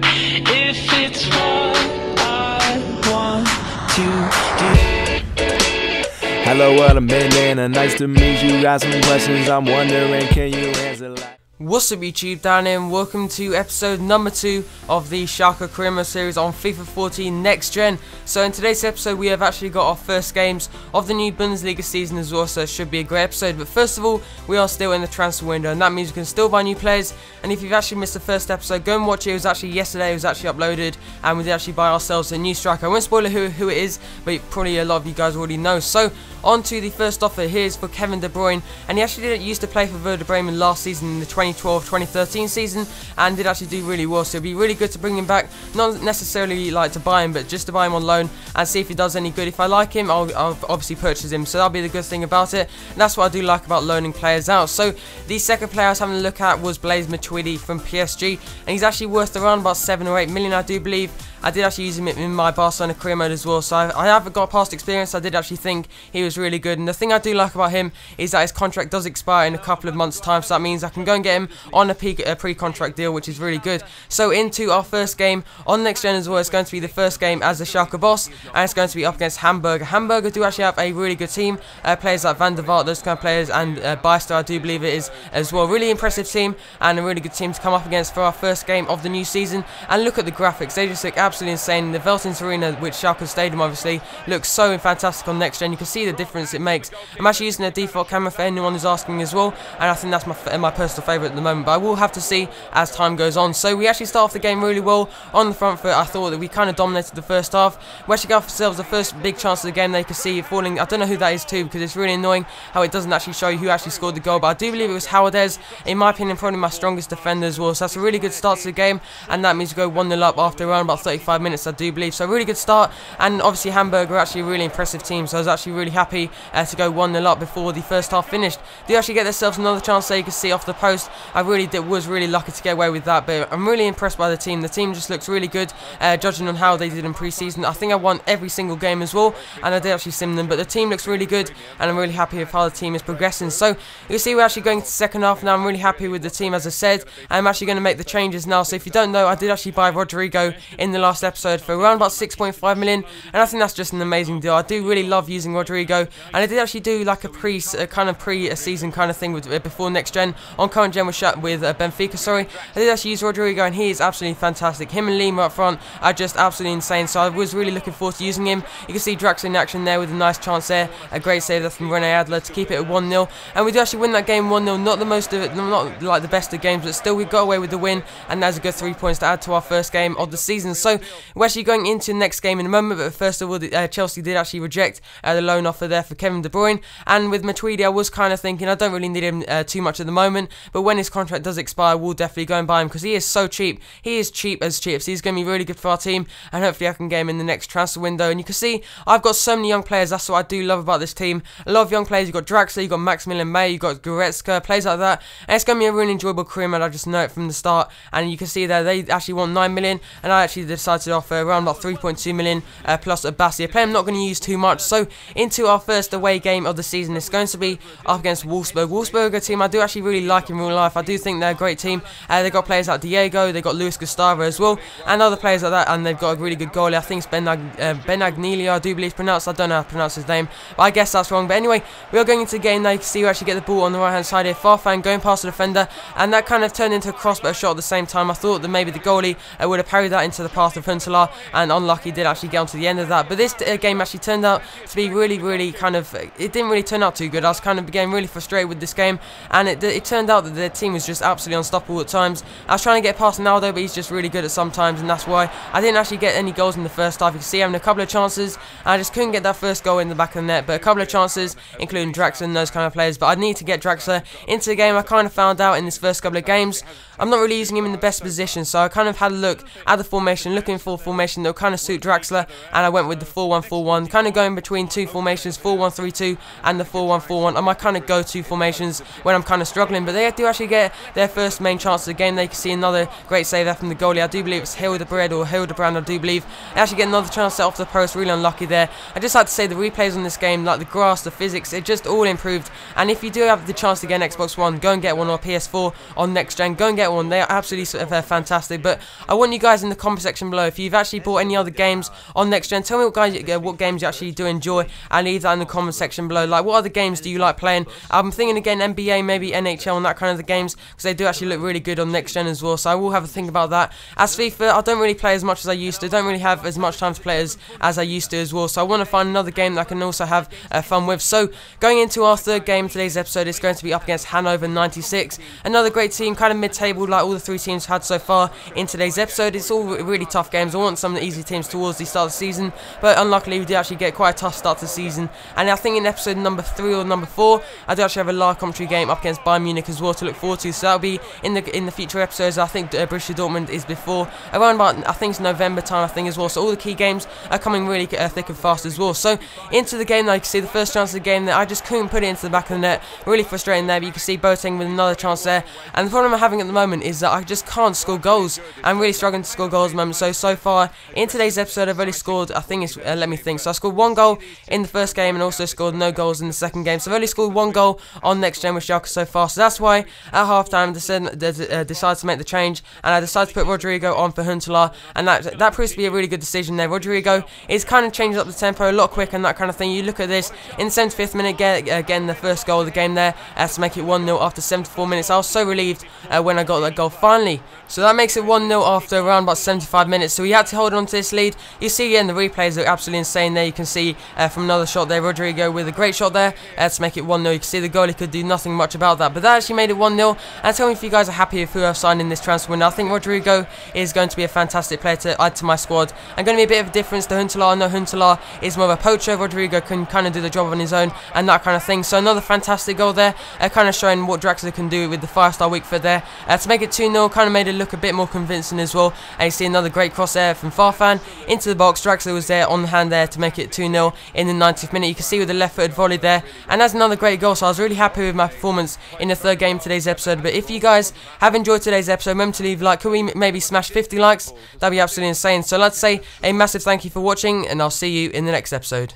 If it's what I want to do. Hello, what a minute, nice to meet you. Got some questions I'm wondering, can you answer like? What's up YouTube, down here, and welcome to episode number 2 of the Schalke Career Mode series on FIFA 14 Next Gen. So in today's episode we have actually got our first games of the new Bundesliga season as well, so it should be a great episode. But first of all, we are still in the transfer window, and that means you can still buy new players. And if you've actually missed the first episode, go and watch it. It was actually yesterday, it was actually uploaded, and we did actually buy ourselves a new striker. I won't spoil who it is, but probably a lot of you guys already know. So on to the first offer. Here's for Kevin De Bruyne, and he actually used to play for Werder Bremen last season in the 2012-2013 season, and did actually do really well, so it'd be really good to bring him back, not necessarily like to buy him, but just to buy him on loan and see if he does any good. If I like him, I'll obviously purchase him, so that'll be the good thing about it, and that's what I do like about loaning players out. So the second player I was having a look at was Blaise Matuidi from PSG, and he's actually worth around about 7 or 8 million, I do believe. I did actually use him in my Barcelona career mode as well, so I have got past experience. I did actually think he was really good, and the thing I do like about him is that his contract does expire in a couple of months' time, so that means I can go and get him on a pre-contract deal, which is really good. So into our first game on Next Gen as well. It's going to be the first game as the Schalke boss, and it's going to be up against Hamburg. Hamburg do actually have a really good team, players like Van der Vaart, those kind of players, and Beister, I do believe it is as well. Really impressive team, and a really good team to come up against for our first game of the new season. And look at the graphics, they just look absolutely insane. The Veltins Arena, which Schalke Stadium obviously, looks so fantastic on Next Gen. You can see the difference it makes. I'm actually using a default camera for anyone who's asking as well, and I think that's my personal favourite at the moment, but I will have to see as time goes on. So we actually start off the game really well on the front foot. I thought that we kind of dominated the first half. We actually got ourselves the first big chance of the game. They could see it falling. I don't know who that is too, because it's really annoying how it doesn't actually show you who actually scored the goal, but I do believe it was Howardez, in my opinion probably my strongest defender as well. So that's a really good start to the game, and that means we go 1-0 up after around about 35 minutes, I do believe. So a really good start, and obviously Hamburg are actually a really impressive team, so I was actually really happy to go 1-0 up before the first half finished. They actually get themselves another chance there, you can see off the post. I really was really lucky to get away with that, but I'm really impressed by the team. The team just looks really good, judging on how they did in pre-season. I think I won every single game as well, and I did actually sim them, but the team looks really good, and I'm really happy with how the team is progressing. So you can see we're actually going to the second half now. I'm really happy with the team, as I said. I'm actually going to make the changes now. So if you don't know, I did actually buy Rodrigo in the last episode for around about 6.5 million, and I think that's just an amazing deal. I do really love using Rodrigo, and I did actually do like a pre-season kind of thing with before Next Gen on current gen with Benfica. Sorry, I did actually use Rodrigo, and he is absolutely fantastic. Him and Lima up front are just absolutely insane, so I was really looking forward to using him. You can see Draxler in action there with a nice chance there, a great save there from Rene Adler to keep it at 1-0, and we do actually win that game 1-0. Not the most of it, not like the best of games, but still we got away with the win, and that's a good 3 points to add to our first game of the season. So we're actually going into the next game in a moment, but first of all, Chelsea did actually reject the loan offer there for Kevin De Bruyne, and with Matuidi I was kind of thinking I don't really need him too much at the moment, but when his contract does expire we'll definitely go and buy him, because he is so cheap. He is cheap as chips. He's going to be really good for our team, and hopefully I can get him in the next transfer window. And you can see I've got so many young players. That's what I do love about this team. A lot of young players. You've got Draxler, you've got Maximilian May, you've got Goretzka, players like that, and it's going to be a really enjoyable career mode. I just know it from the start, and you can see there they actually want 9 million, and I actually decided to offer around about 3.2 million plus a Bassi, a player I'm not going to use too much. So into our first away game of the season, it's going to be up against Wolfsburg. Wolfsburg are a team I do actually really like in real life. I do think they're a great team. They've got players like Diego, they've got Luis Gustavo as well, and other players like that, and they've got a really good goalie. I think it's Benaglio, I do believe it's pronounced. I don't know how to pronounce his name, but I guess that's wrong. But anyway, we are going into the game now. You can see we actually get the ball on the right hand side here. Farfan going past the defender, and that kind of turned into a cross but a shot at the same time. I thought that maybe the goalie would have parried that into the path of Huntelaar, and unlucky did actually get onto the end of that. But this game actually turned out to be really kind of, it didn't really turn out too good. I was kind of getting really frustrated with this game, and it turned out that the team was just absolutely unstoppable at times. I was trying to get past Naldo, but he's just really good at sometimes, and that's why I didn't actually get any goals in the first half. You can see having a couple of chances, and I just couldn't get that first goal in the back of the net, but a couple of chances, including Draxler and those kind of players. But I need to get Draxler into the game. I kind of found out in this first couple of games I'm not really using him in the best position, so I kind of had a look at the formation, looking for a formation that will kind of suit Draxler, and I went with the 4-1-4-1, kind of going between two formations, 4-1-3-2 and the 4-1-4-1. Are my kind of go-to formations when I'm kind of struggling, but they do actually get their first main chance of the game. They can see another great save there from the goalie. I do believe it's Hildebrand or Hildebrand, I do believe. They actually get another chance set off the post, really unlucky there. I just like to say the replays on this game, like the grass, the physics, it just all improved, and if you do have the chance to get an Xbox One, go and get one, or PS4 on Next Gen, go and get get one. They are absolutely fantastic. But I want you guys in the comment section below, if you've actually bought any other games on next gen, tell me what games you actually do enjoy, and leave that in the comment section below. Like, what other games do you like playing? I'm thinking again NBA, maybe NHL, and that kind of the games, because they do actually look really good on next gen as well. So I will have a think about that. As FIFA, I don't really play as much as I used to. Don't really have as much time to play as I used to as well. So I want to find another game that I can also have fun with. So going into our third game of today's episode, it's going to be up against Hannover 96. Another great team, kind of mid-table like all the three teams had so far in today's episode. It's all really tough games. I want some of the easy teams towards the start of the season, but unluckily we did actually get quite a tough start to the season. And I think in episode number 3 or number 4, I do actually have a live commentary game up against Bayern Munich as well to look forward to. So that'll be in the future episodes. I think Borussia Dortmund is before around about, I think it's November time, I think, as well. So all the key games are coming really thick and fast as well. So into the game, now you can see the first chance of the game there, I just couldn't put it into the back of the net. Really frustrating there, but you can see Boateng with another chance there. And the problem I'm having at the moment is that I just can't score goals. I'm really struggling to score goals at the moment. So far in today's episode, I've only scored, I think it's, let me think. So I scored 1 goal in the first game and also scored no goals in the second game. So I've only scored 1 goal on next gen with Schalke so far. So that's why at half time I decided to make the change, and I decided to put Rodrigo on for Huntelaar, and that proves to be a really good decision there. Rodrigo is kind of changing up the tempo a lot quicker and that kind of thing. You look at this in the 75th minute, again the first goal of the game there, to make it 1-0 after 74 minutes. I was so relieved when I got that goal finally. So that makes it 1-0 after around about 75 minutes. So we had to hold on to this lead. You see again the replays are absolutely insane there. You can see from another shot there, Rodrigo with a great shot there to make it 1-0. You can see the goalie could do nothing much about that, but that actually made it 1-0. And tell me if you guys are happy with who I've signed in this transfer window. I think Rodrigo is going to be a fantastic player to add to my squad, and going to be a bit of a difference to Huntelaar. I know Huntelaar is more of a poacher. Rodrigo can kind of do the job on his own and that kind of thing. So another fantastic goal there, kind of showing what Draxler can do with the 5-star week foot there. To make it 2-0, kind of made it look a bit more convincing as well. And you see another great cross there from Farfan into the box. Draxler was there on the hand there to make it 2-0 in the 90th minute. You can see with the left-footed volley there, and that's another great goal. So I was really happy with my performance in the third game of today's episode. But if you guys have enjoyed today's episode, remember to leave a like. Could we maybe smash 50 likes? That'd be absolutely insane. So let's say a massive thank you for watching, and I'll see you in the next episode.